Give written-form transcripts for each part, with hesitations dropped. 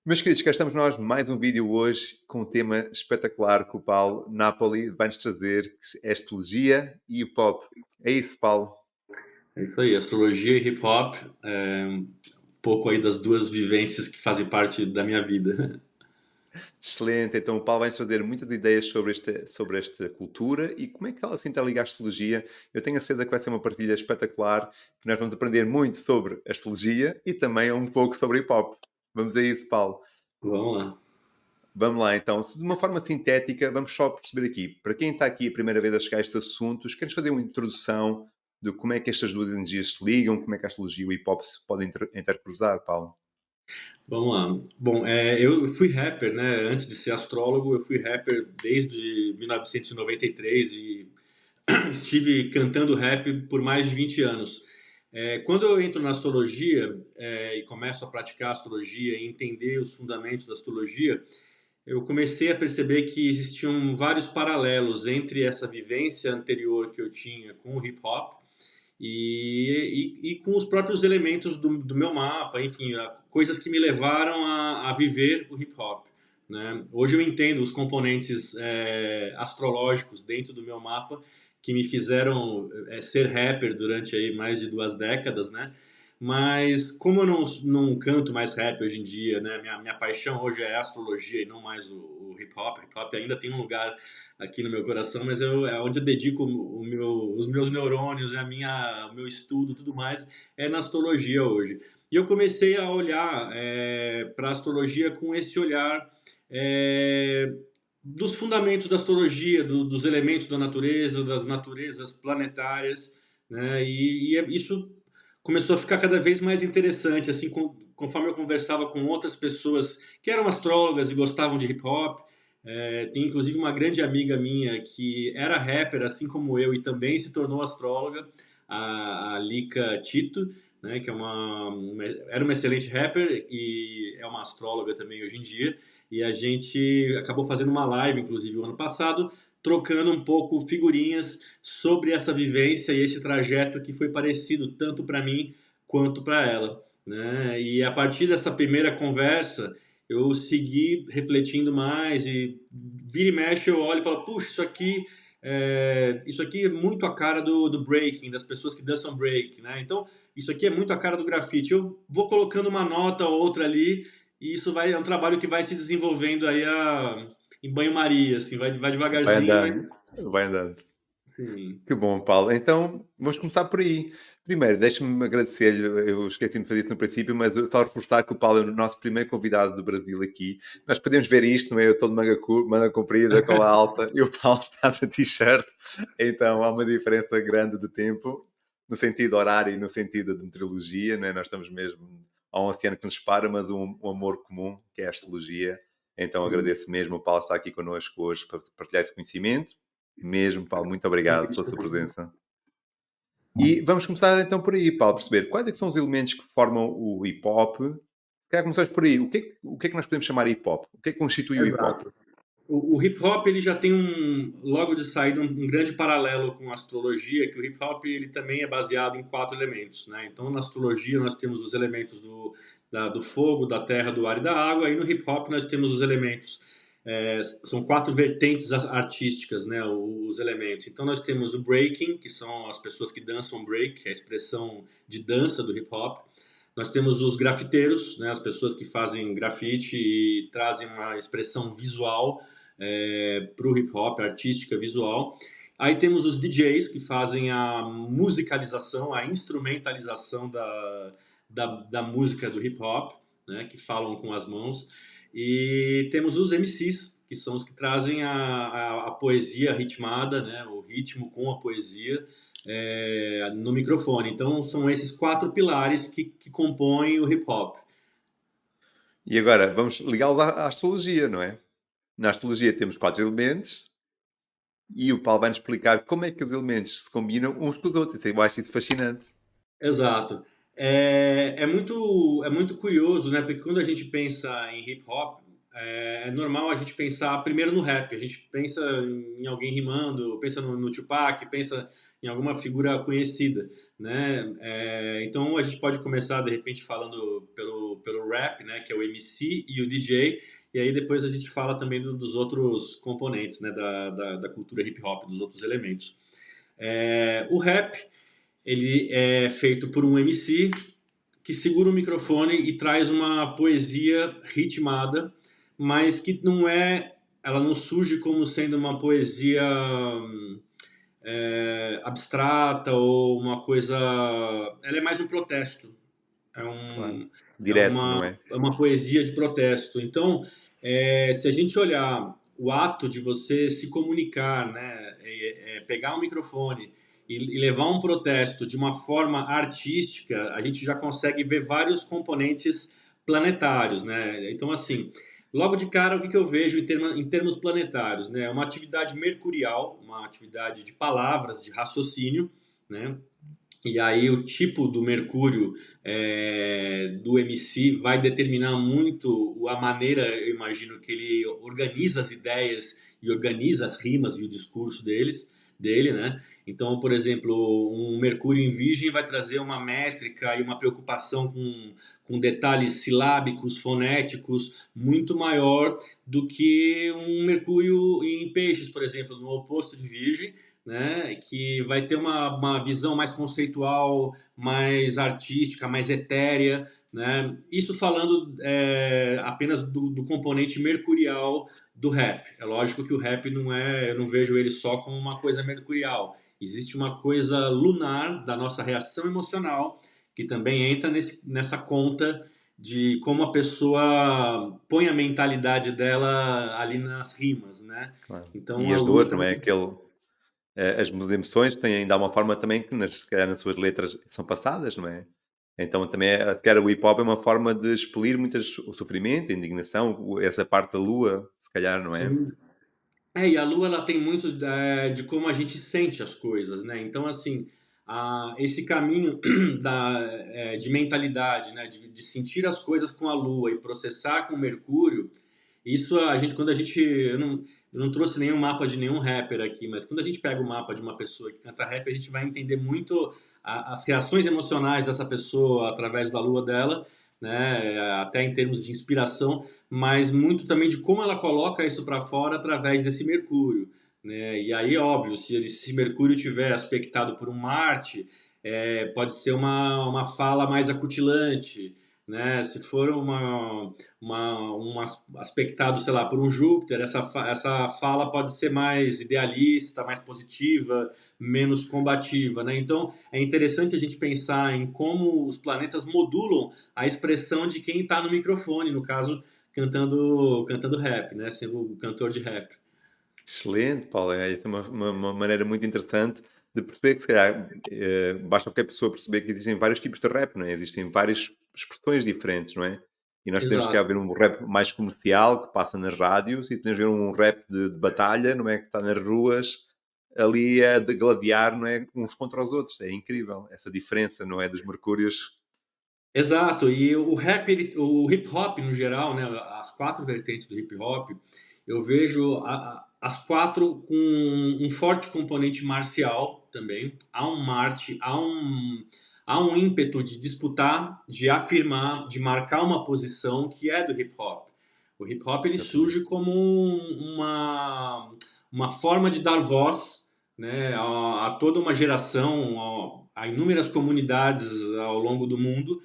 Meus queridos, cá estamos nós, mais um vídeo hoje com um tema espetacular que o Paulo Napoli vai-nos trazer, que é astrologia e o pop. É isso, Paulo. É isso aí, astrologia e hip hop, um pouco aí das duas vivências que fazem parte da minha vida. Excelente. Então o Paulo vai-nos trazer muitas ideias sobre esta cultura e como é que ela se interliga à astrologia. Eu tenho a certeza que vai ser uma partilha espetacular, que nós vamos aprender muito sobre astrologia e também um pouco sobre hip hop. Vamos a isso, Paulo. Vamos lá. Vamos lá, então. De uma forma sintética, vamos só perceber aqui. Para quem está aqui a primeira vez a chegar a estes assuntos, queres fazer uma introdução de como é que estas duas energias se ligam, como é que a astrologia e o hip-hop se podem intercruzar, Paulo? Vamos lá. Bom, eu fui rapper, né? Antes de ser astrólogo, eu fui rapper desde 1993 e estive cantando rap por mais de 20 anos. Quando eu entro na astrologia e começo a praticar astrologia e entender os fundamentos da astrologia, eu comecei a perceber que existiam vários paralelos entre essa vivência anterior que eu tinha com o hip hop e com os próprios elementos do meu mapa, enfim, coisas que me levaram a viver o hip hop. Né? Hoje eu entendo os componentes astrológicos dentro do meu mapa que me fizeram ser rapper durante aí mais de 2 décadas, né? Mas como eu não canto mais rap hoje em dia, né? Minha paixão hoje é a astrologia e não mais o hip hop. O hip hop ainda tem um lugar aqui no meu coração, mas é onde eu dedico os meus neurônios, o meu estudo, tudo mais, é na astrologia hoje. E eu comecei a olhar para a astrologia com esse olhar é, dos fundamentos da astrologia, dos elementos da natureza, das naturezas planetárias, né? Isso começou a ficar cada vez mais interessante, assim, conforme eu conversava com outras pessoas que eram astrólogas e gostavam de hip hop. Tem inclusive uma grande amiga minha que era rapper, assim como eu, e também se tornou astróloga, a Lika Tito, né, que era uma excelente rapper e é uma astróloga também hoje em dia. E a gente acabou fazendo uma live, inclusive, o ano passado, trocando um pouco figurinhas sobre essa vivência e esse trajeto que foi parecido tanto para mim quanto para ela. Né? E a partir dessa primeira conversa, eu segui refletindo mais e vira e mexe eu olho e falo, puxa, isso aqui é muito a cara do breaking, das pessoas que dançam break, né? Então, isso aqui é muito a cara do grafite. Eu vou colocando uma nota ou outra ali e é um trabalho que vai se desenvolvendo aí em banho-maria, assim, vai Vai devagarzinho, mas andando, vai andando. sim. Que bom, Paulo. Então, vamos começar por aí. Primeiro, deixe-me agradecer-lhe, eu esqueci de fazer isso no princípio, mas só reforçar que o Paulo é o nosso primeiro convidado do Brasil aqui. Nós podemos ver isto, não é? Eu estou de manga comprida, cola alta, e o Paulo está de t-shirt. Então, há uma diferença grande de tempo, no sentido horário e no sentido de meteorologia, não é? Nós estamos mesmo a um oceano que nos separa, mas um amor comum, que é a astrologia. Então, agradeço mesmo o Paulo estar aqui connosco hoje para partilhar esse conhecimento. Mesmo, Paulo, muito obrigado pela sua presença. E vamos começar então por aí, Paulo, perceber quais é que são os elementos que formam o hip hop. Se calhar começamos por aí. O que é que nós podemos chamar hip hop? O que é que constitui o hip hop? Exato. O hip hop ele já tem logo de saída um grande paralelo com a astrologia, que o hip hop ele também é baseado em 4 elementos, né? Então na astrologia nós temos os elementos do fogo, da terra, do ar e da água, e no hip hop nós temos os elementos são 4 vertentes artísticas, né? Os elementos. Então nós temos o breaking, que são as pessoas que dançam break, que é a expressão de dança do hip hop. Nós temos os grafiteiros, né? As pessoas que fazem grafite e trazem uma expressão visual para o hip hop, artística, visual. Aí temos os DJs que fazem a musicalização, a instrumentalização da música do hip hop, né, que falam com as mãos. E temos os MCs, que são os que trazem a poesia ritmada, né, o ritmo com a poesia no microfone. Então são esses 4 pilares que compõem o hip hop. E agora vamos ligá-lo à astrologia, não é? Na astrologia temos 4 elementos e o Paulo vai-nos explicar como é que os elementos se combinam uns com os outros. Eu acho isso fascinante. Exato. É muito curioso, né? Porque quando a gente pensa em hip hop, é normal a gente pensar primeiro no rap. A gente pensa em alguém rimando, pensa no Tupac, pensa em alguma figura conhecida, né? Então a gente pode começar de repente falando pelo rap, né? Que é o MC e o DJ, e aí depois a gente fala também dos outros componentes, né? Da cultura hip hop, dos outros elementos. O rap, ele é feito por um MC que segura o microfone e traz uma poesia ritmada, mas que ela não surge como sendo uma poesia abstrata ou uma coisa. Ela é mais um protesto. É, Claro. um, é, Direto, uma, não é? é uma poesia de protesto. Então, se a gente olhar o ato de você se comunicar, né, pegar um microfone e levar um protesto de uma forma artística, a gente já consegue ver vários componentes planetários, né? Então, assim, logo de cara, o que eu vejo em termos planetários, né? Uma atividade mercurial, uma atividade de palavras, de raciocínio, né? E aí o tipo do Mercúrio do MC vai determinar muito a maneira, eu imagino, que ele organiza as ideias e organiza as rimas e o discurso dele, né? Então, por exemplo, um Mercúrio em Virgem vai trazer uma métrica e uma preocupação com detalhes silábicos, fonéticos, muito maior do que um Mercúrio em Peixes, por exemplo, no oposto de Virgem, né, que vai ter uma visão mais conceitual, mais artística, mais etérea, né? Isso falando apenas do componente mercurial do rap. É lógico que o rap eu não vejo ele só como uma coisa mercurial. Existe uma coisa lunar da nossa reação emocional que também entra nessa conta de como a pessoa põe a mentalidade dela ali nas rimas, né? Claro. Então E a as lua dores, não é? também. As emoções têm ainda uma forma também que, se calhar, nas suas letras são passadas, não é? Então, também, se calhar, o hip hop é uma forma de expelir muitas, o sofrimento, a indignação, essa parte da lua, se calhar, não é? Sim. E a Lua ela tem muito de como a gente sente as coisas, né? Então, assim, esse caminho de mentalidade, né? De sentir as coisas com a Lua e processar com Mercúrio, isso quando a gente, eu não trouxe nenhum mapa de nenhum rapper aqui, mas quando a gente pega o mapa de uma pessoa que canta rap, a gente vai entender muito as reações emocionais dessa pessoa através da Lua dela, né? Até em termos de inspiração, mas muito também de como ela coloca isso para fora através desse Mercúrio, né? E aí, óbvio, se esse Mercúrio tiver aspectado por um Marte, pode ser uma fala mais acutilante, né? Se for um aspectado, sei lá, por um Júpiter, essa fala pode ser mais idealista, mais positiva, menos combativa, né? Então, é interessante a gente pensar em como os planetas modulam a expressão de quem está no microfone, no caso, cantando rap, né? Sendo o cantor de rap. Excelente, Paulo. Essa é uma maneira muito interessante de perceber que, se calhar, basta qualquer pessoa perceber que existem vários tipos de rap, não é? Existem várias expressões diferentes, não é? E nós temos que Exato. haver um rap mais comercial, que passa nas rádios, e temos que ver um rap de batalha, não é? Que está nas ruas, ali a degladiar, não é? Uns contra os outros. É incrível essa diferença, não é? Dos mercúrios. Exato, e o rap, o hip hop no geral, né, as quatro vertentes do hip hop, eu vejo as quatro com um forte componente marcial também. Há um Marte, há um ímpeto de disputar, de afirmar, de marcar uma posição que é do hip hop. O hip hop ele Exatamente. surge como uma forma de dar voz, né, a toda uma geração, a inúmeras comunidades ao longo do mundo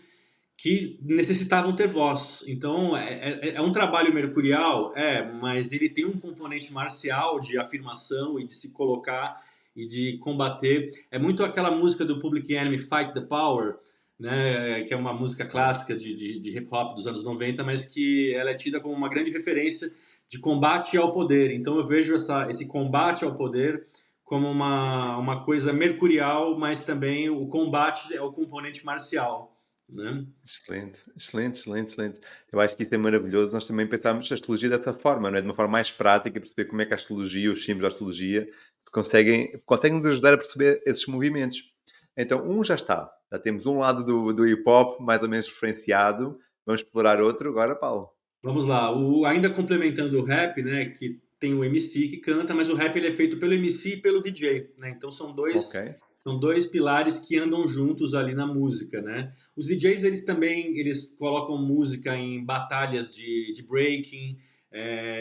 que necessitavam ter voz. Então, é um trabalho mercurial, mas ele tem um componente marcial de afirmação e de se colocar e de combater. É muito aquela música do Public Enemy, Fight the Power, né, que é uma música Claro. clássica de hip-hop dos anos 90, mas que ela é tida como uma grande referência de combate ao poder. Então, eu vejo esse combate ao poder como uma coisa mercurial, mas também o combate é o componente marcial, né? Excelente, excelente, excelente, excelente. Eu acho que isso é maravilhoso. Nós também pensamos a astrologia dessa forma, não é? De uma forma mais prática, perceber como é que a astrologia, os símbolos da astrologia, conseguem nos ajudar a perceber esses movimentos. Então, já está. Já temos um lado do hip hop mais ou menos referenciado. Vamos explorar outro agora, Paulo. Vamos lá, ainda complementando o rap, né, que tem o MC que canta, mas o rap ele é feito pelo MC e pelo DJ, né? Então Ok, são dois pilares que andam juntos ali na música, né? Os DJs eles também eles colocam música em batalhas de breaking,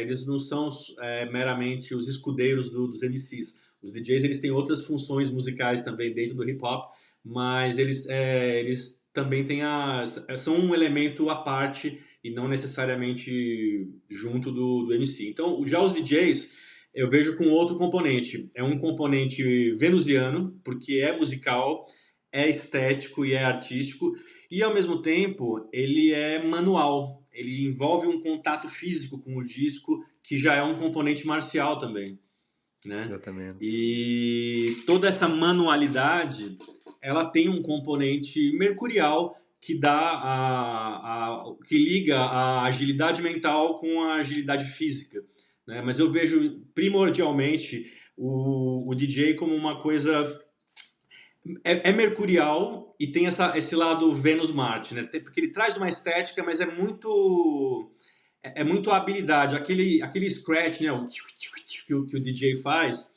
eles não são meramente os escudeiros dos MCs. Os DJs eles têm outras funções musicais também dentro do hip hop, mas eles também têm são um elemento à parte e não necessariamente junto do MC. Então, já os DJs eu vejo com outro componente. É um componente venusiano, porque é musical, é estético e é artístico, e ao mesmo tempo ele é manual. Ele envolve um contato físico com o disco, que já é um componente marcial também, né? exatamente. E toda essa manualidade, ela tem um componente mercurial que que liga a agilidade mental com a agilidade física, né? Mas eu vejo primordialmente o DJ como uma coisa é mercurial e tem esse lado Vênus-Marte, né? Porque ele traz uma estética, mas é muito habilidade. Aquele scratch, né? O que o DJ faz,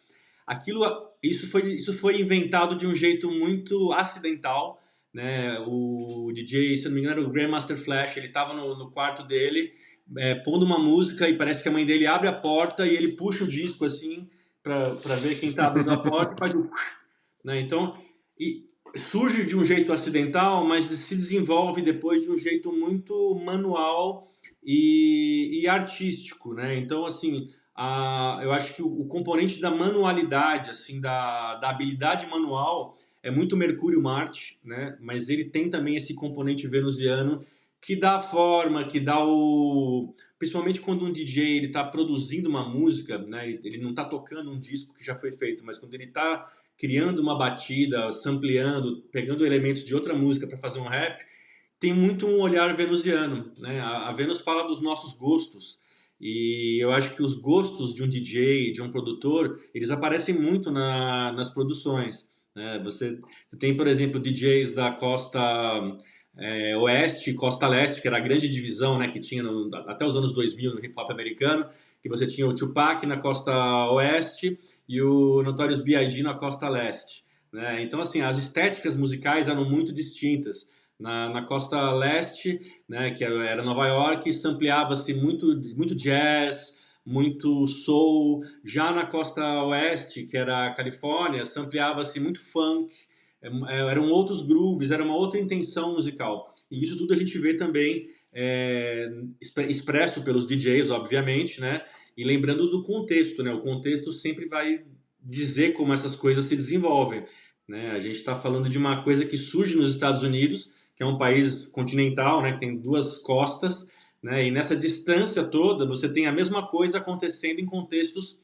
aquilo, isso foi inventado de um jeito muito acidental, né? O DJ, se não me engano, era o Grandmaster Flash, ele estava no quarto dele, pondo uma música e parece que a mãe dele abre a porta e ele puxa o disco assim para ver quem está abrindo a porta e faz o né? Então, e surge de um jeito acidental, mas se desenvolve depois de um jeito muito manual e artístico, né? Então, assim, eu acho que o componente da manualidade, assim, da habilidade manual é muito Mercúrio-Marte, né? Mas ele tem também esse componente venusiano que dá a forma, que dá o... Principalmente quando um DJ ele está produzindo uma música, né? Ele não está tocando um disco que já foi feito, mas quando ele está criando uma batida, sampleando, pegando elementos de outra música para fazer um rap, tem muito um olhar venusiano, né? A Vênus fala dos nossos gostos. E eu acho que os gostos de um DJ, de um produtor, eles aparecem muito nas produções, né? Você tem, por exemplo, DJs da costa oeste e costa leste, que era a grande divisão, né, que tinha até os anos 2000 no hip hop americano, que você tinha o Tupac na costa oeste e o Notorious B.I.G. na costa leste, né? Então, assim, as estéticas musicais eram muito distintas. Na costa leste, né, que era Nova York, sampleava-se muito jazz, muito soul. Já na costa oeste, que era a Califórnia, sampleava-se muito funk. Eram outros grooves, era uma outra intenção musical. E isso tudo a gente vê também expresso pelos DJs, obviamente, né? E lembrando do contexto, né? O contexto sempre vai dizer como essas coisas se desenvolvem, né? A gente está falando de uma coisa que surge nos Estados Unidos, que é um país continental, né? Que tem duas costas, né? E nessa distância toda, você tem a mesma coisa acontecendo em contextos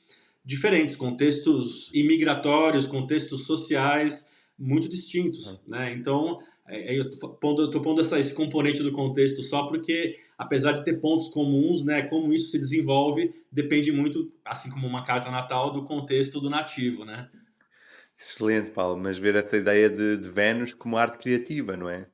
diferentes, contextos imigratórios, contextos sociais muito distintos, né? Então, eu tô pondo esse componente do contexto só porque, apesar de ter pontos comuns, né, como isso se desenvolve depende muito, assim como uma carta natal, do contexto do nativo, né? Excelente, Paulo, mas ver essa ideia de Vênus como arte criativa, não é?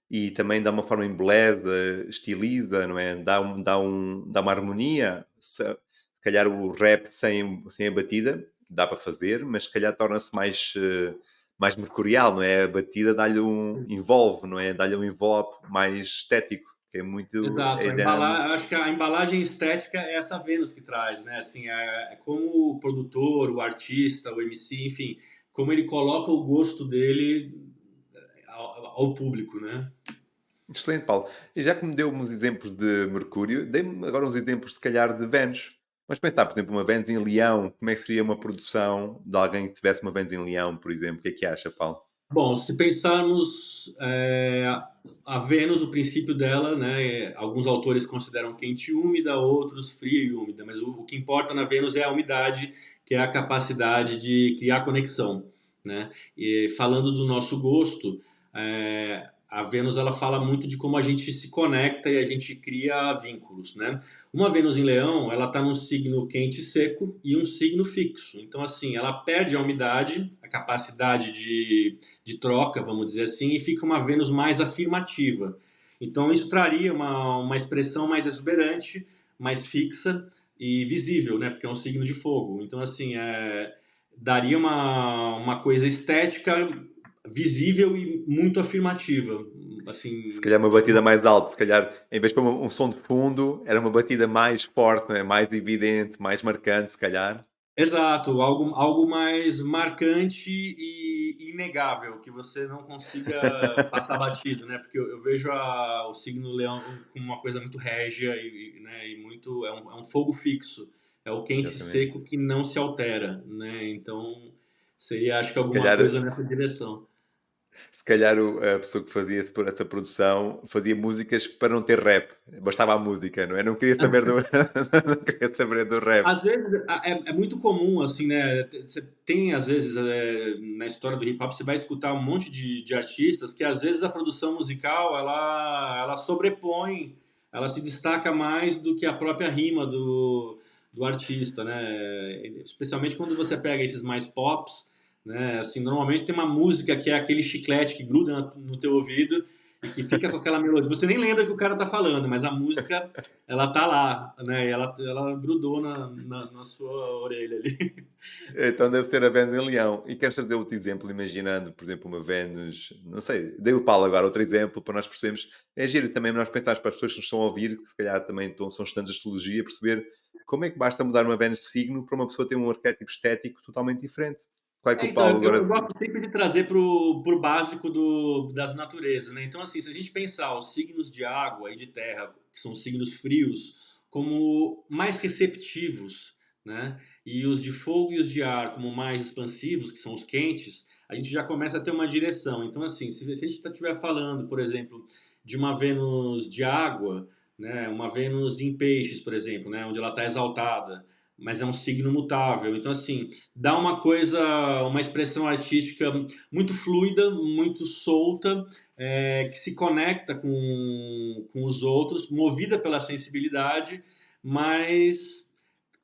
E também dá uma forma embeleza, estiliza, não é? Dá uma harmonia. Se calhar o rap sem a batida dá para fazer, mas se calhar torna-se mais mercurial, não é? A batida envolve, não é? Dá-lhe um envelope mais estético, que é muito a Exato, ideia. acho que a embalagem estética é essa Vênus que traz, né? Assim, é como o produtor, o artista, o MC, enfim, como ele coloca o gosto dele ao público, né? Excelente, Paulo. E já que me deu uns exemplos de Mercúrio, dê-me agora uns exemplos, se calhar, de Vênus. Vamos pensar, por exemplo, uma Vênus em Leão. Como é que seria uma produção de alguém que tivesse uma Vênus em Leão, por exemplo? O que é que acha, Paulo? Bom, se pensarmos a Vênus, o princípio dela, né? Alguns autores consideram quente e úmida, outros fria e úmida, mas o que importa na Vênus é a umidade, que é a capacidade de criar conexão, né? E falando do nosso gosto, a Vênus ela fala muito de como a gente se conecta e a gente cria vínculos, né? Uma Vênus em Leão, ela está num signo quente e seco e um signo fixo. Então, assim, ela perde a umidade, a capacidade de troca, vamos dizer assim, e fica uma Vênus mais afirmativa. Então isso traria uma expressão mais exuberante, mais fixa e visível, né? Porque é um signo de fogo. Então, assim, daria uma coisa estética visível e muito afirmativa. Se Assim, calhar uma batida mais alta, se calhar em vez de pôr um som de fundo, era uma batida mais forte, não é? Mais evidente, mais marcante, se calhar. exato, algo mais marcante e inegável, que você não consiga passar batido, né? Porque eu vejo o signo leão como uma coisa muito régia né, e muito é um fogo fixo, é o quente e Exatamente. seco que não se altera, né? Então seria, acho que Se alguma calhar, coisa nessa direção. se calhar a pessoa que fazia essa produção fazia músicas para não ter rap. Bastava a música, não é? Não queria saber do, não queria saber do rap. Às vezes é muito comum, assim, né? Você tem, às vezes, na história do hip hop, você vai escutar um monte de artistas que, às vezes, a produção musical ela sobrepõe, ela se destaca mais do que a própria rima do artista, né? Especialmente quando você pega esses mais pops, né? Assim, normalmente tem uma música que é aquele chiclete que gruda no teu ouvido e que fica com aquela melodia. Você nem lembra que o cara tá falando, mas a música ela tá lá, né? E ela grudou na sua orelha ali. Então deve ter a Vênus em Leão. E quero saber outro exemplo, imaginando, por exemplo, uma Vênus, não sei, dei o Paulo agora, outro exemplo, para nós percebermos. É giro também nós pensarmos para as pessoas que nos estão a ouvir, que se calhar também são estudantes de astrologia, perceber como é que basta mudar uma Vênus de signo para uma pessoa ter um arquétipo estético totalmente diferente. Qual é que o Então, Paulo eu agora. gosto sempre de trazer pro básico das naturezas, né? Então, assim, se a gente pensar os signos de água e de terra, que são signos frios, como mais receptivos, né? E os de fogo e os de ar como mais expansivos, que são os quentes, a gente já começa a ter uma direção. Então, assim, se a gente estiver falando, por exemplo, de uma Vênus de água, né? Uma Vênus em peixes, por exemplo, né? Onde ela está exaltada, mas é um signo mutável. Então, assim, dá uma coisa, uma expressão artística muito fluida, muito solta, que se conecta com os outros, movida pela sensibilidade, mas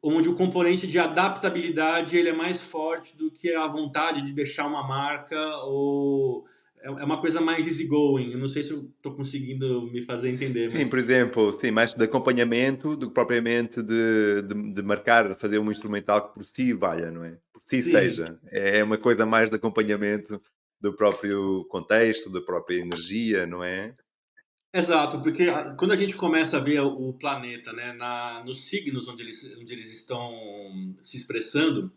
onde o componente de adaptabilidade ele é mais forte do que a vontade de deixar uma marca ou é uma coisa mais easygoing. Eu não sei se eu estou conseguindo me fazer entender, Sim, mas por exemplo, sim, mais de acompanhamento do que propriamente de marcar, fazer um instrumental que por si valha, não é? Por si sim. seja. É uma coisa mais de acompanhamento do próprio contexto, da própria energia, não é? Exato, porque quando a gente começa a ver o planeta, né, nos signos onde eles estão se expressando,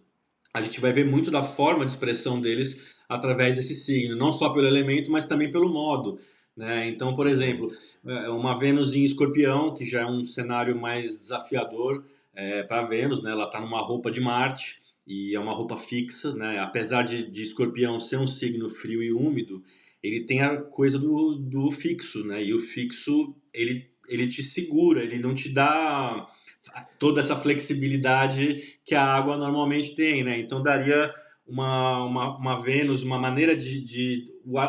a gente vai ver muito da forma de expressão deles através desse signo, não só pelo elemento, mas também pelo modo, né? Então, por exemplo, Exatamente. uma Vênus em Escorpião, que já é um cenário mais desafiador para Vênus, né? Ela está numa roupa de Marte e é uma roupa fixa, né? Apesar de Escorpião ser um signo frio e úmido, ele tem a coisa do fixo, né? E o fixo ele te segura, ele não te dá toda essa flexibilidade que a água normalmente tem, né? Então daria uma Vênus, uma maneira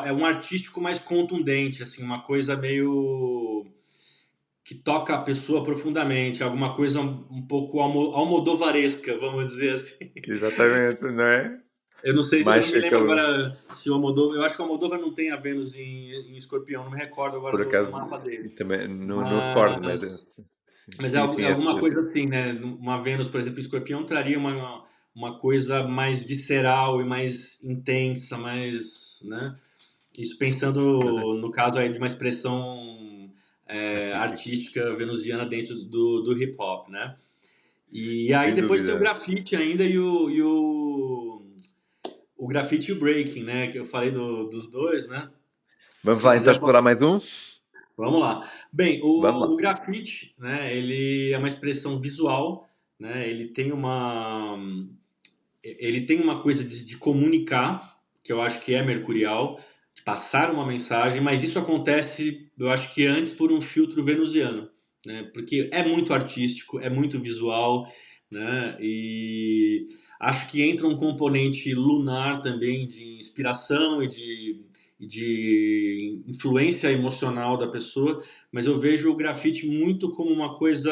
é um artístico mais contundente, assim, uma coisa meio que toca a pessoa profundamente, alguma coisa um pouco almodovaresca, vamos dizer assim. Exatamente, não é? Eu não sei, eu Mais não me lembro aquele, agora se o Almodóvar, eu acho que o Almodóvar não tem a Vênus em Escorpião, não me recordo agora por do acaso, mapa dele. também não recordo, mas Mas Mas sim, sim, é alguma esse. coisa assim, né? Uma Vênus, por exemplo, em Escorpião traria uma coisa mais visceral e mais intensa, mais, né? Isso pensando no caso aí de uma expressão Artístico, artística venusiana dentro do hip hop, né? E aí sem depois tem o dúvida. grafite ainda o grafite e o breaking, né? Que eu falei dos dois, né? Vamos Se lá então quiser, explorar mais um? vamos lá. Bem, Vamos o lá. grafite, né, ele é uma expressão visual, né, ele tem uma coisa de comunicar, que eu acho que é mercurial, de passar uma mensagem, mas isso acontece, eu acho que antes por um filtro venusiano, né, porque é muito artístico, é muito visual, né, e acho que entra um componente lunar também de inspiração e de influência emocional da pessoa, mas eu vejo o grafite muito como uma coisa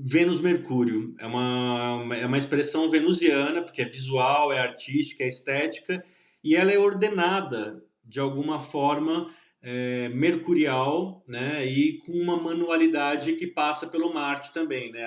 Vênus-Mercúrio. É uma expressão venusiana, porque é visual, é artística, é estética, e ela é ordenada de alguma forma mercurial, né, e com uma manualidade que passa pelo Marte também, né?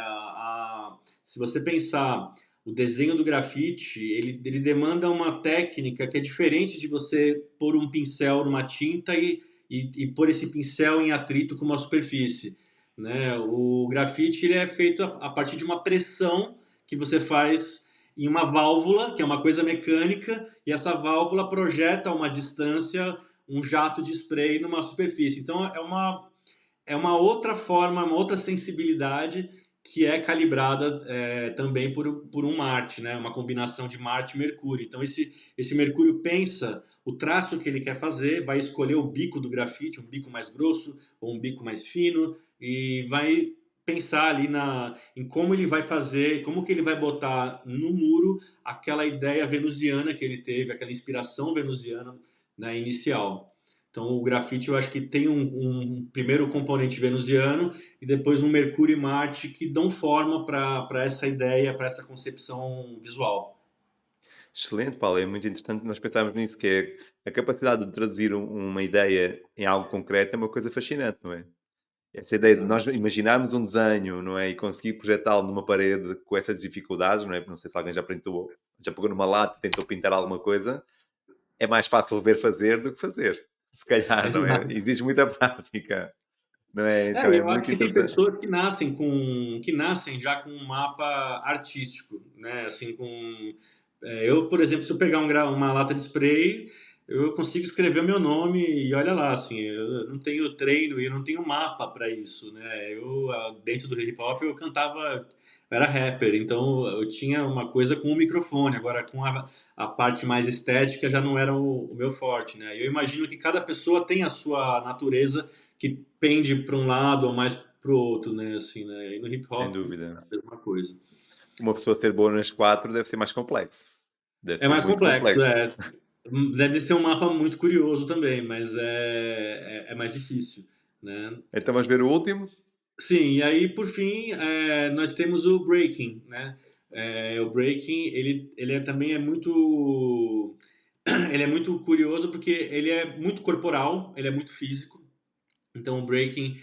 Se você pensar o desenho do grafite, ele demanda uma técnica que é diferente de você pôr um pincel numa tinta e pôr esse pincel em atrito com uma superfície, né? O grafite ele é feito a partir de uma pressão que você faz em uma válvula, que é uma coisa mecânica, e essa válvula projeta uma distância, um jato de spray numa superfície. Então é uma outra forma, uma outra sensibilidade que é calibrada também por um Marte, né? Uma combinação de Marte e Mercúrio. Então esse Mercúrio pensa o traço que ele quer fazer, vai escolher o bico do grafite, um bico mais grosso ou um bico mais fino, e vai pensar ali em como ele vai fazer, como que ele vai botar no muro aquela ideia venusiana que ele teve, aquela inspiração venusiana, né, inicial. Então, o grafite eu acho que tem um primeiro componente venusiano e depois um Mercúrio e Marte que dão forma para essa ideia, para essa concepção visual. Excelente, Paulo. É muito interessante nós pensarmos nisso, que é a capacidade de traduzir uma ideia em algo concreto é uma coisa fascinante, não é? Essa ideia de Exato. nós imaginarmos um desenho, não é? E conseguir projetá-lo numa parede com essas dificuldades, não é? Não sei se alguém já printou, já pegou numa lata e tentou pintar alguma coisa. É mais fácil ver fazer do que fazer. Se calhar, não é? Exato. Exige muita prática, não é? Então E é eu acho muito que tem interessante. pessoas que nascem já com um mapa artístico, né? Assim, eu, por exemplo, se eu pegar uma lata de spray, eu consigo escrever o meu nome e olha lá, assim, eu não tenho treino e eu não tenho mapa para isso, né? Dentro do hip hop, eu cantava, eu era rapper, então eu tinha uma coisa com o microfone, agora com a parte mais estética já não era o meu forte, né? Eu imagino que cada pessoa tem a sua natureza que pende para um lado ou mais para o outro, né? Assim, né? E no hip Sem hop, dúvida. a mesma coisa. Uma pessoa ser boa nas quatro deve ser mais complexo. Deve É ser mais muito complexo, complexo. é. Deve ser um mapa muito curioso também, mas é mais difícil, né? Então vamos ver o último. Sim, e aí por fim nós temos o breaking, né? O breaking também é muito ele é muito curioso porque ele é muito corporal, ele é muito físico. Então, o breaking,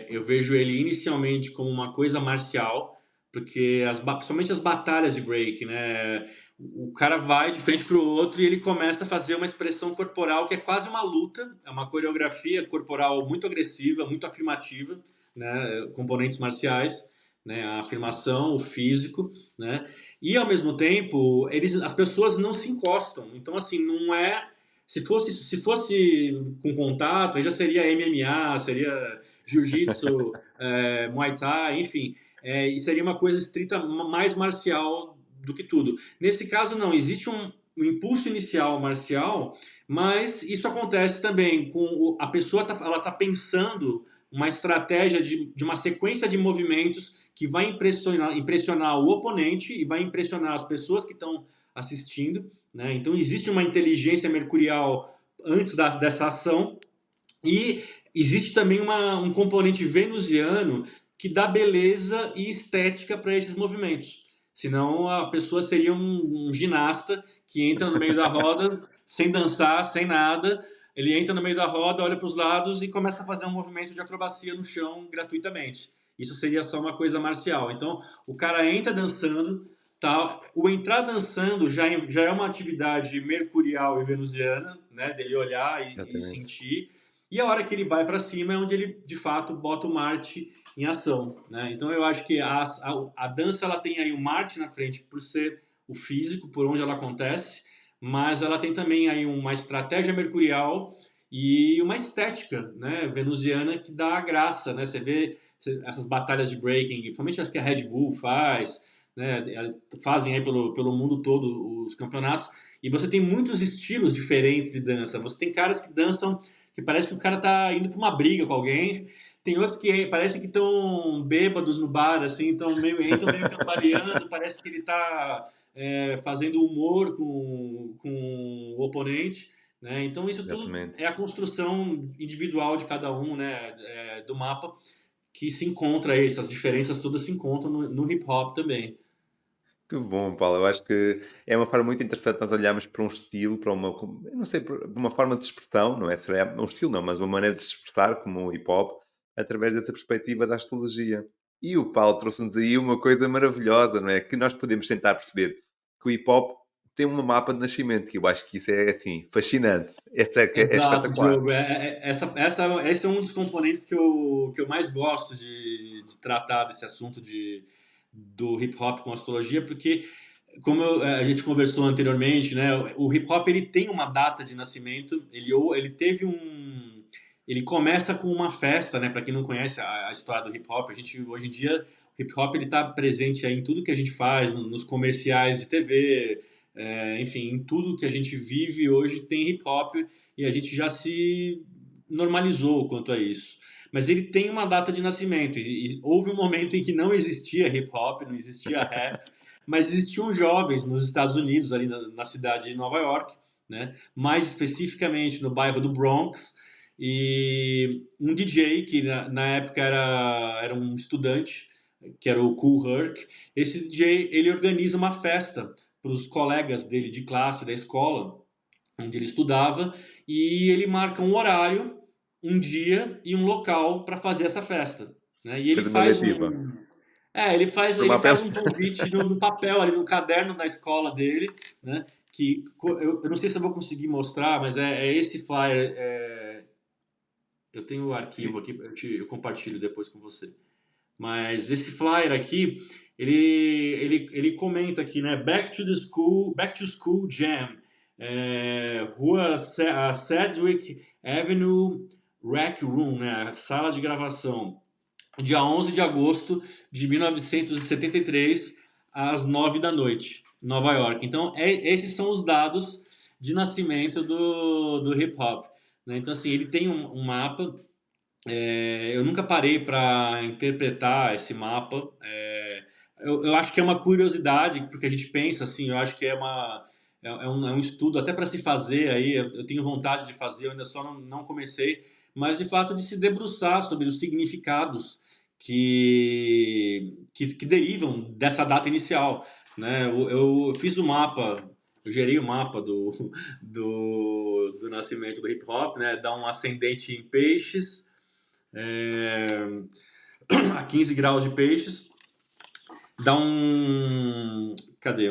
eu vejo ele inicialmente como uma coisa marcial, porque principalmente as batalhas de break, né? O cara vai de frente para o outro e ele começa a fazer uma expressão corporal que é quase uma luta, é uma coreografia corporal muito agressiva, muito afirmativa, né? Componentes marciais, né? A afirmação, o físico, né? E ao mesmo tempo, as pessoas não se encostam. Então, assim, não é se fosse com contato, aí já seria MMA, seria jiu-jitsu, muay thai, enfim. E seria uma coisa estrita mais marcial do que tudo. Nesse caso, não. Existe um impulso inicial marcial, mas isso acontece também com a pessoa ela tá pensando uma estratégia de uma sequência de movimentos que vai impressionar o oponente e vai impressionar as pessoas que estão assistindo, né? Então existe uma inteligência mercurial antes dessa ação e existe também um componente venusiano que dá beleza e estética para esses movimentos. Senão a pessoa seria um ginasta que entra no meio da roda sem dançar, sem nada. Ele entra no meio da roda, olha para os lados e começa a fazer um movimento de acrobacia no chão gratuitamente. Isso seria só uma coisa marcial. Então o cara entra dançando, tá? O entrar dançando já é uma atividade mercurial e venusiana, né? Dele olhar e Exatamente. sentir. E a hora que ele vai para cima é onde ele, de fato, bota o Marte em ação, né? Então eu acho que a dança ela tem aí o Marte na frente por ser o físico, por onde ela acontece, mas ela tem também aí uma estratégia mercurial e uma estética, né, venusiana que dá a graça, né? Você vê essas batalhas de breaking, principalmente as que a Red Bull faz, né? Elas fazem aí pelo mundo todo os campeonatos e você tem muitos estilos diferentes de dança. Você tem caras que dançam que parece que o cara tá indo pra uma briga com alguém. Tem outros que parece que estão bêbados no bar, assim, entram meio cambaleando, parece que ele tá fazendo humor com o oponente, né? Então isso tudo Exatamente. é a construção individual de cada um, né, do mapa, que se encontra aí, essas diferenças todas se encontram no hip hop também. Que bom, Paulo. Eu acho que é uma forma muito interessante nós olharmos para um estilo, para uma, eu não sei, para uma forma de expressão, não é? Seria um estilo, não, mas uma maneira de se expressar, como o hip hop, através dessa perspectiva da astrologia. E o Paulo trouxe-nos aí uma coisa maravilhosa, não é? Que nós podemos tentar perceber que o hip hop tem um mapa de nascimento, que eu acho que isso é, assim, fascinante. Esta é, é Exato, espetacular. Diogo. Esse é um dos componentes que eu mais gosto de tratar desse assunto do hip hop com astrologia, porque, a gente conversou anteriormente, né, o hip hop ele tem uma data de nascimento, ele teve um. Ele começa com uma festa, né? Para quem não conhece a história do hip hop, a gente hoje em dia o hip hop ele está presente aí em tudo que a gente faz, nos comerciais de TV, enfim, em tudo que a gente vive hoje tem hip hop e a gente já se normalizou quanto a isso. Mas ele tem uma data de nascimento. E houve um momento em que não existia hip hop, não existia rap, mas existiam jovens nos Estados Unidos, ali na cidade de Nova York, né? Mais especificamente no bairro do Bronx, e um DJ que na época era um estudante, que era o Kool Herc. Esse DJ ele organiza uma festa para os colegas dele de classe da escola onde ele estudava, e ele marca um horário, um dia e um local para fazer essa festa, né? E ele Fez uma faz dativa. um, Por ele papel. faz um convite no papel ali no caderno da escola dele, né? Que eu não sei se eu vou conseguir mostrar, mas é esse flyer. Eu tenho o arquivo aqui, eu compartilho depois com você. Mas esse flyer aqui, ele comenta aqui, né? Back to School Jam, Sedgwick Avenue Rec Room, né? Sala de gravação, dia 11 de agosto de 1973, às 9 da noite, Nova York. Então, esses são os dados de nascimento do hip hop. Né? Então, assim, ele tem um mapa. Eu nunca parei para interpretar esse mapa. Eu acho que é uma curiosidade, porque a gente pensa assim, eu acho que é um estudo até para se fazer aí, eu tenho vontade de fazer, eu ainda só não comecei, mas de fato de se debruçar sobre os significados que derivam dessa data inicial. Né? Eu fiz o mapa, eu gerei o mapa do nascimento do hip hop, né? Dá um ascendente em peixes, é, a 15 graus de peixes, dá um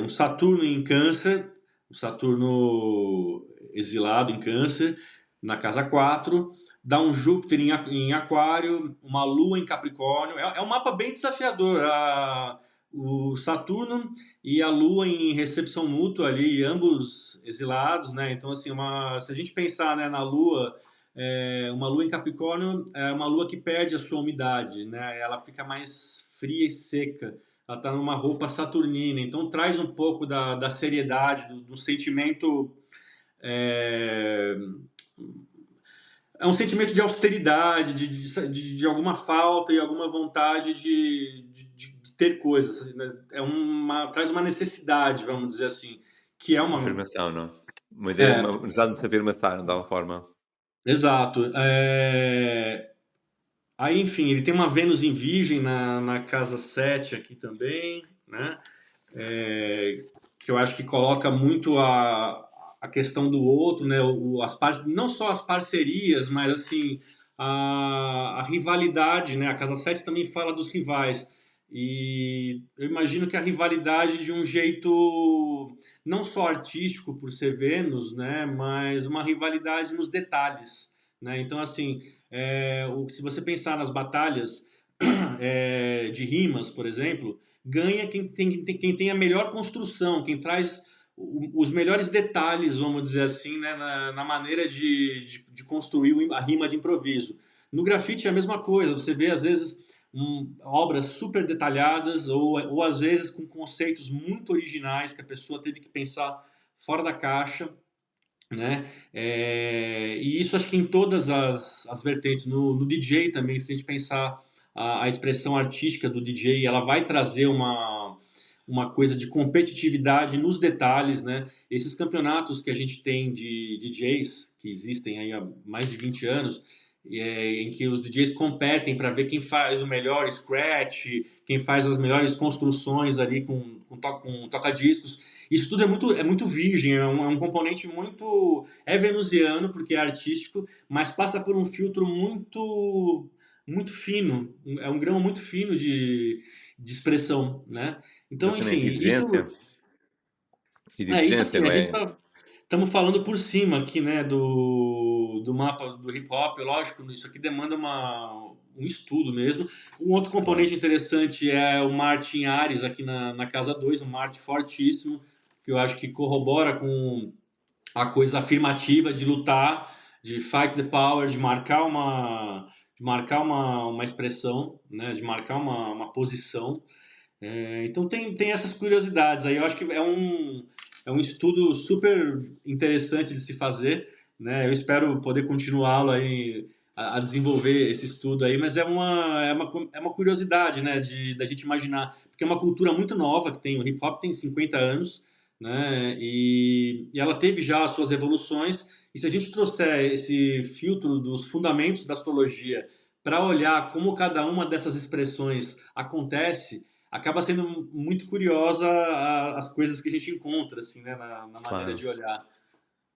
Saturno em câncer, um Saturno exilado em câncer, na casa 4, dá um Júpiter em aquário, uma Lua em Capricórnio, é um mapa bem desafiador, o Saturno e a Lua em recepção mútua ali, ambos exilados, né? Então, assim, se a gente pensar, né, na Lua, uma Lua em Capricórnio é uma Lua que perde a sua umidade, né? Ela fica mais fria e seca. Ela está numa roupa saturnina, então traz um pouco da seriedade, do sentimento. É, é um sentimento de austeridade, de alguma falta e alguma vontade de ter coisas. Assim, né? Traz uma necessidade, vamos dizer assim, que é uma. Afirmação, não? Uma ideia, É, uma necessidade de se afirmação, de alguma forma. exato. Aí, enfim, ele tem uma Vênus em Virgem na casa 7 aqui também, né? É, que eu acho que coloca muito a questão do outro, né? Não só as parcerias, mas assim a rivalidade, né? A Casa 7 também fala dos rivais. E eu imagino que a rivalidade de um jeito não só artístico por ser Vênus, né? Mas uma rivalidade nos detalhes, né? Então, assim, se você pensar nas batalhas de rimas, por exemplo, ganha quem tem a melhor construção, quem traz os melhores detalhes, vamos dizer assim, né, na maneira de construir a rima de improviso. No grafite é a mesma coisa, você vê às vezes obras super detalhadas ou às vezes com conceitos muito originais que a pessoa teve que pensar fora da caixa, né? E isso acho que em todas as vertentes. No DJ também, se a gente pensar a expressão artística do DJ, ela vai trazer uma coisa de competitividade nos detalhes, né? Esses campeonatos que a gente tem de DJs, que existem aí há mais de 20 anos, em que os DJs competem para ver quem faz o melhor scratch, quem faz as melhores construções ali com toca-discos. Isso tudo é muito virgem, é um componente muito... É venusiano, porque é artístico, mas passa por um filtro muito fino, é um grão muito fino de expressão, né? Então, Exatamente. enfim, Exigência. E de isso exigência, assim, não a gente é? tá estamos falando por cima aqui, né, do mapa do hip hop. Lógico, isso aqui demanda um estudo mesmo. Um outro Claro. componente interessante é o Martin Ares aqui na Casa 2, um Martin fortíssimo, que eu acho que corrobora com a coisa afirmativa de lutar, de fight the power, de marcar uma expressão, né, de marcar uma posição. Então tem essas curiosidades aí. Eu acho que é um estudo super interessante de se fazer, né? Eu espero poder continuá-lo aí a desenvolver esse estudo aí, mas é uma curiosidade, né? Da gente imaginar, porque é uma cultura muito nova que tem, o hip hop tem 50 anos, né? E ela teve já as suas evoluções, e se a gente trouxer esse filtro dos fundamentos da astrologia para olhar como cada uma dessas expressões acontece, acaba sendo muito curiosa as coisas que a gente encontra, assim, né, na maneira Claro. de olhar.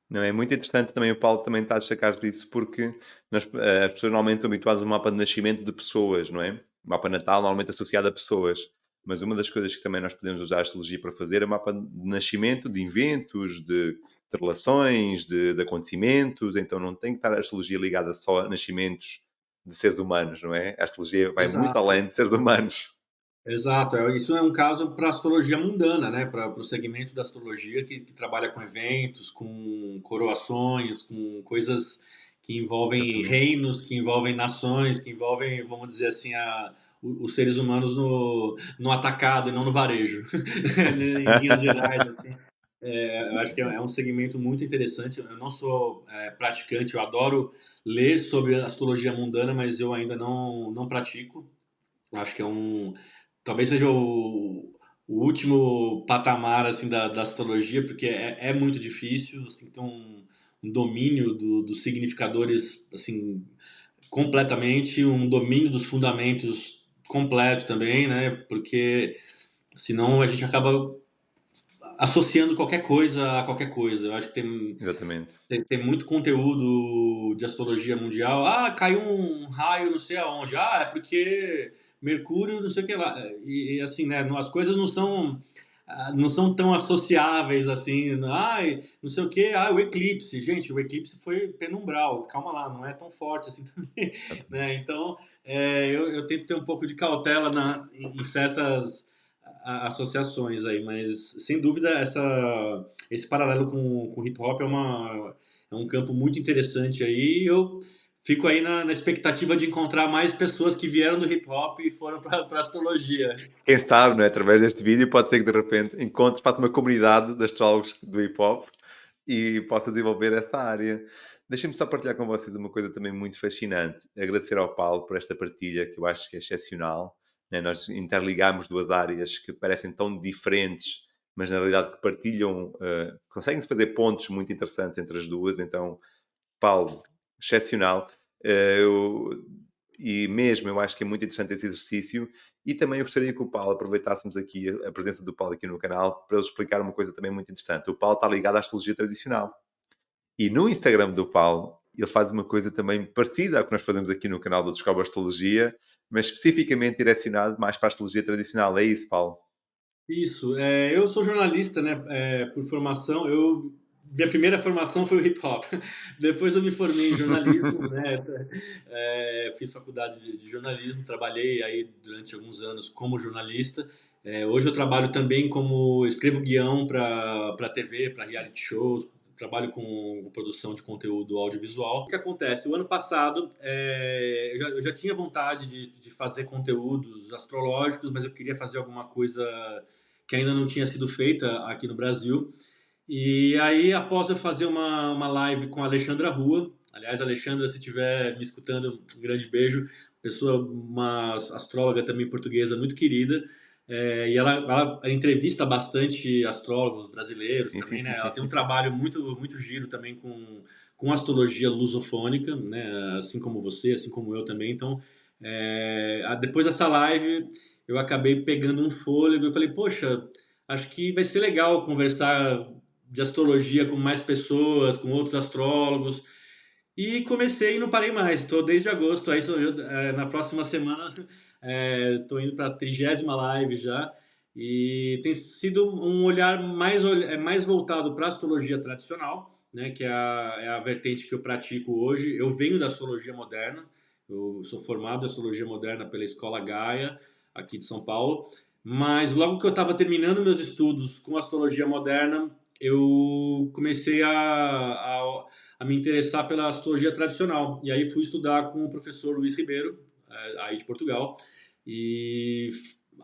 Não, é muito interessante também o Paulo também está a destacar isso porque as pessoas normalmente estão habituadas a um mapa de nascimento de pessoas, não é? O mapa natal normalmente associado a pessoas. Mas uma das coisas que também nós podemos usar a astrologia para fazer é o mapa de nascimento de eventos, de relações, de acontecimentos. Então não tem que estar a astrologia ligada só a nascimentos de seres humanos, não é? A astrologia vai muito Exato. além de seres humanos. Exato, isso é um caso para astrologia mundana, né? Para o segmento da astrologia que trabalha com eventos, com coroações, com coisas que envolvem Exatamente. reinos, que envolvem nações, que envolvem, vamos dizer assim, os seres humanos no atacado e não no varejo, em linhas gerais. Assim. Eu acho que é um segmento muito interessante. Eu não sou praticante, eu adoro ler sobre astrologia mundana, mas eu ainda não pratico. Acho que talvez seja o último patamar assim da astrologia, porque é muito difícil. Você tem que ter um domínio dos significadores assim completamente, um domínio dos fundamentos completo também, né? Porque senão a gente acaba associando qualquer coisa a qualquer coisa. Eu acho que Exatamente. tem muito conteúdo de astrologia mundial. Ah, caiu um raio não sei aonde. Ah, é porque Mercúrio não sei o que lá. E assim, né? As coisas não são tão associáveis assim. Ai, não sei o que. Ah, o eclipse. Gente, o eclipse foi penumbral. Calma lá, não é tão forte assim também. Né? Então, eu tento ter um pouco de cautela em certas associações aí, mas sem dúvida esse paralelo com hip hop é um campo muito interessante aí. Eu fico aí na expectativa de encontrar mais pessoas que vieram do hip hop e foram para a astrologia. Quem sabe, não é? Através deste vídeo pode ser que de repente encontre, faça uma comunidade de astrólogos do hip hop e possa desenvolver essa área. Deixem-me só partilhar com vocês uma coisa também muito fascinante. Agradecer ao Paulo por esta partilha que eu acho que é excepcional. Né? Nós interligamos duas áreas que parecem tão diferentes, mas na realidade que partilham, conseguem-se fazer pontos muito interessantes entre as duas. Então, Paulo, excepcional. E mesmo eu acho que é muito interessante esse exercício. E também eu gostaria que o Paulo aproveitássemos aqui a presença do Paulo aqui no canal para ele explicar uma coisa também muito interessante. O Paulo está ligado à astrologia tradicional. E no Instagram do Paulo, ele faz uma coisa também parecida ao que nós fazemos aqui no canal do Descobre Astrologia, mas especificamente direcionado mais para a astrologia tradicional. É isso, Paulo? Isso, eu sou jornalista, né, por formação. Minha primeira formação foi o hip hop. Depois eu me formei em jornalismo, né, fiz faculdade de jornalismo, trabalhei aí durante alguns anos como jornalista. Hoje eu trabalho também como escrevo guião para TV, para reality shows, trabalho com produção de conteúdo audiovisual. O que acontece? O ano passado eu já tinha vontade de fazer conteúdos astrológicos, mas eu queria fazer alguma coisa que ainda não tinha sido feita aqui no Brasil. E aí, após eu fazer uma live com a Alexandra Rua, aliás, Alexandra, se estiver me escutando, um grande beijo, uma astróloga também portuguesa muito querida, e ela entrevista bastante astrólogos brasileiros Sim, sim, também, sim, né? sim, Ela tem sim, um sim. trabalho muito, muito giro também com astrologia lusofônica, né? Assim como você, assim como eu também. Então, depois dessa live, eu acabei pegando um fôlego. Eu falei, poxa, acho que vai ser legal conversar de astrologia com mais pessoas, com outros astrólogos. E comecei e não parei mais. Estou desde agosto. Aí na próxima semana estou indo para a 30ª live já. E tem sido um olhar mais voltado para a astrologia tradicional, né, que é a vertente que eu pratico hoje. Eu venho da astrologia moderna. Eu sou formado em astrologia moderna pela Escola Gaia, aqui de São Paulo. Mas logo que eu estava terminando meus estudos com astrologia moderna, eu comecei a me interessar pela astrologia tradicional. E aí fui estudar com o professor Luiz Ribeiro, aí de Portugal, e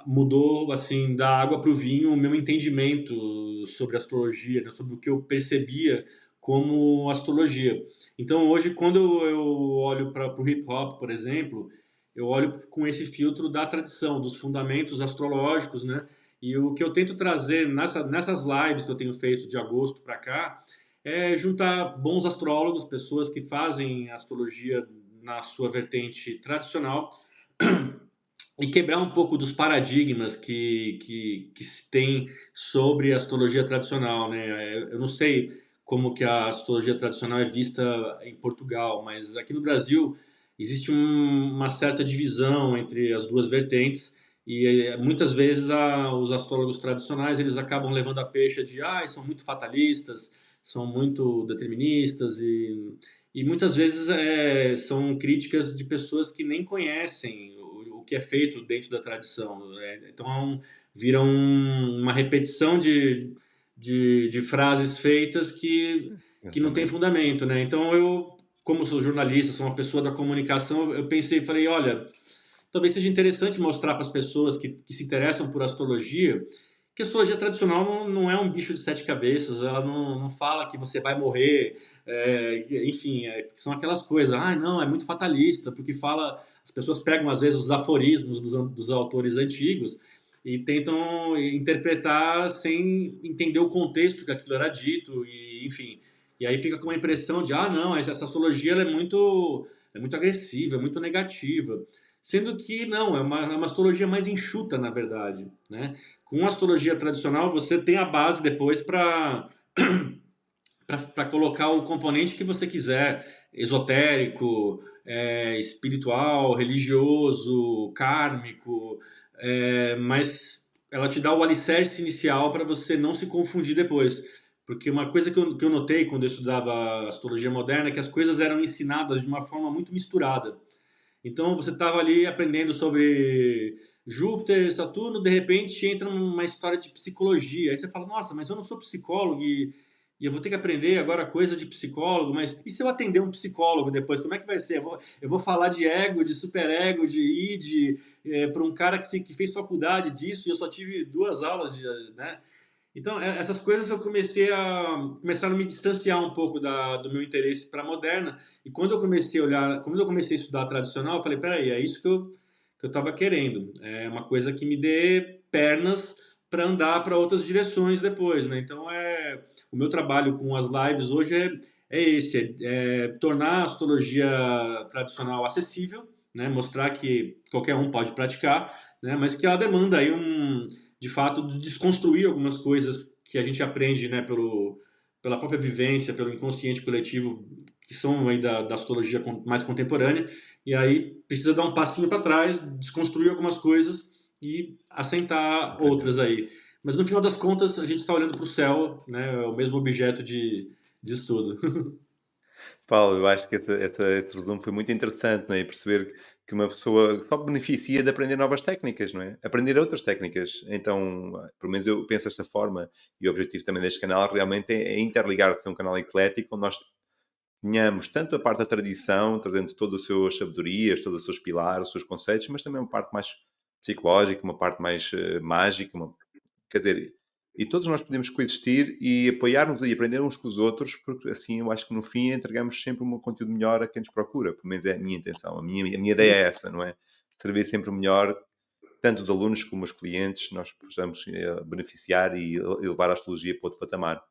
mudou assim da água para o vinho o meu entendimento sobre astrologia, né, sobre o que eu percebia como astrologia. Então hoje, quando eu olho para o hip hop, por exemplo, eu olho com esse filtro da tradição, dos fundamentos astrológicos, né? E o que eu tento trazer nessas lives que eu tenho feito de agosto para cá é juntar bons astrólogos, pessoas que fazem astrologia na sua vertente tradicional e quebrar um pouco dos paradigmas que se tem sobre a astrologia tradicional, né? Eu não sei como que a astrologia tradicional é vista em Portugal, mas aqui no Brasil existe uma certa divisão entre as duas vertentes e muitas vezes os astrólogos tradicionais eles acabam levando a pecha de são muito fatalistas, são muito deterministas e muitas vezes são críticas de pessoas que nem conhecem o que é feito dentro da tradição. Então, vira uma repetição de frases feitas que não tem Exatamente. fundamento, né? Então, eu, como sou jornalista, sou uma pessoa da comunicação, eu pensei, falei, olha, talvez seja interessante mostrar para as pessoas que se interessam por astrologia que a astrologia tradicional não é um bicho de sete cabeças, ela não fala que você vai morrer, enfim, são aquelas coisas, não, é muito fatalista, porque fala, as pessoas pegam às vezes os aforismos dos autores antigos e tentam interpretar sem entender o contexto que aquilo era dito, e enfim, e aí fica com uma impressão de, não, essa astrologia ela é muito agressiva, é muito negativa. Sendo que não, é uma astrologia mais enxuta, na verdade, né? Com a astrologia tradicional, você tem a base depois para colocar o componente que você quiser, esotérico, espiritual, religioso, kármico, mas ela te dá o alicerce inicial para você não se confundir depois. Porque uma coisa que eu notei quando eu estudava astrologia moderna é que as coisas eram ensinadas de uma forma muito misturada. Então você estava ali aprendendo sobre Júpiter, Saturno, de repente entra uma história de psicologia. Aí você fala, nossa, mas eu não sou psicólogo e eu vou ter que aprender agora coisa de psicólogo, mas e se eu atender um psicólogo depois, como é que vai ser? Eu vou falar de ego, de superego, de id, para um cara que fez faculdade disso e eu só tive 2 aulas, né? Então, essas coisas eu começaram a me distanciar um pouco do meu interesse para a moderna. E quando eu comecei a estudar a tradicional, eu falei, peraí, é isso que eu estava querendo. É uma coisa que me dê pernas para andar para outras direções depois, né? Então, o meu trabalho com as lives hoje é esse, tornar a astrologia tradicional acessível, né? Mostrar que qualquer um pode praticar, né? Mas que ela demanda aí de fato, de desconstruir algumas coisas que a gente aprende, né, pela própria vivência, pelo inconsciente coletivo, que são aí da astrologia mais contemporânea, e aí precisa dar um passinho para trás, desconstruir algumas coisas e assentar outras Completamente. aí. Mas no final das contas, a gente está olhando para o céu, né, é o mesmo objeto de estudo. Paulo, eu acho que esse resumo foi muito interessante, não é? E perceber que uma pessoa só beneficia de aprender novas técnicas, não é? Aprender outras técnicas. Então, pelo menos eu penso desta forma, e o objetivo também deste canal realmente é interligar-se a um canal eclético, onde nós tenhamos tanto a parte da tradição, trazendo todas as suas sabedorias, todos os seus pilares, os seus conceitos, mas também uma parte mais psicológica, uma parte mais mágica, quer dizer, e todos nós podemos coexistir e apoiar-nos e aprender uns com os outros, porque assim eu acho que no fim entregamos sempre um conteúdo melhor a quem nos procura. Pelo menos é a minha intenção, a minha ideia é essa, não é? Servir sempre o melhor, tanto os alunos como os clientes, nós possamos beneficiar e elevar a astrologia para outro patamar.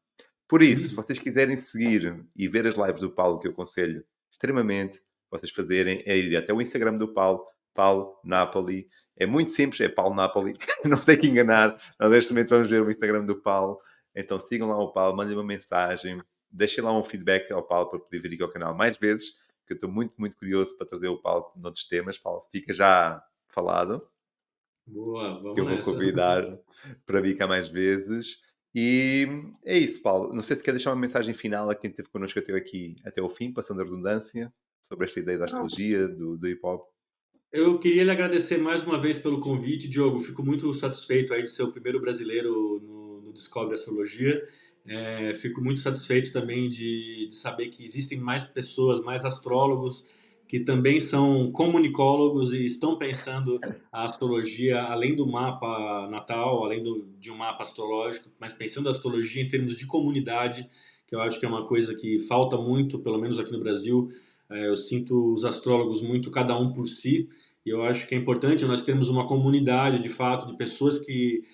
Por isso, se vocês quiserem seguir e ver as lives do Paulo, que eu aconselho extremamente vocês fazerem, é ir até o Instagram do Paulo, Paulo Napoli. É muito simples, é Paulo Napoli, não tem que enganar. Nós neste momento vamos ver o Instagram do Paulo. Então sigam lá o Paulo, mandem uma mensagem, deixem lá um feedback ao Paulo para poder vir aqui ao canal mais vezes, que eu estou muito, muito curioso para trazer o Paulo noutros temas. Paulo, fica já falado, Boa, que vamos eu vou nessa. convidar para vir cá mais vezes. E é isso, Paulo. Não sei se quer deixar uma mensagem final a quem esteve connosco até aqui, até o fim, passando a redundância, sobre esta ideia da astrologia, do hip-hop. Eu queria lhe agradecer mais uma vez pelo convite, Diogo. Fico muito satisfeito aí de ser o primeiro brasileiro no Descobre Astrologia. Fico muito satisfeito também de saber que existem mais pessoas, mais astrólogos, que também são comunicólogos e estão pensando a astrologia além do mapa natal, além de um mapa astrológico, mas pensando a astrologia em termos de comunidade, que eu acho que é uma coisa que falta muito, pelo menos aqui no Brasil. Eu sinto os astrólogos muito cada um por si, e eu acho que é importante nós termos uma comunidade, de fato, de pessoas que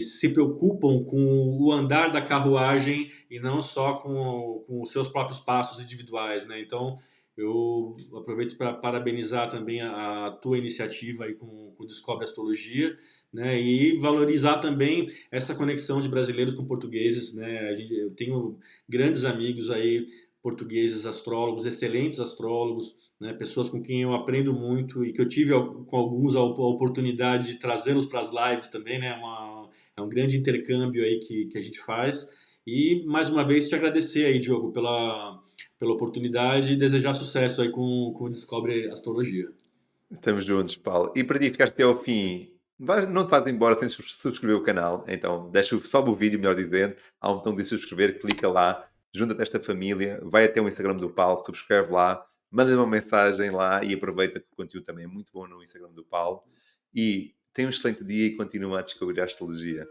se preocupam com o andar da carruagem e não só com os seus próprios passos individuais, né? Então, eu aproveito para parabenizar também a tua iniciativa aí com o Descobre Astrologia, né? E valorizar também essa conexão de brasileiros com portugueses, né? Eu tenho grandes amigos aí portugueses astrólogos, excelentes astrólogos, né, pessoas com quem eu aprendo muito e que eu tive com alguns a oportunidade de trazê-los para as lives também, né, é um grande intercâmbio aí que a gente faz. E mais uma vez te agradecer aí, Diogo, pela oportunidade e desejar sucesso aí com o Descobre Astrologia. Estamos juntos, Paulo. E para ti, ficaste até ao fim. Não te vais embora sem subscrever o canal. Então, sobe o vídeo, melhor dizendo. Há um botão de subscrever, clica lá, junta-te a esta família, vai até o Instagram do Paulo, subscreve lá, manda uma mensagem lá e aproveita que o conteúdo também é muito bom no Instagram do Paulo. E tenha um excelente dia e continua a descobrir a astrologia.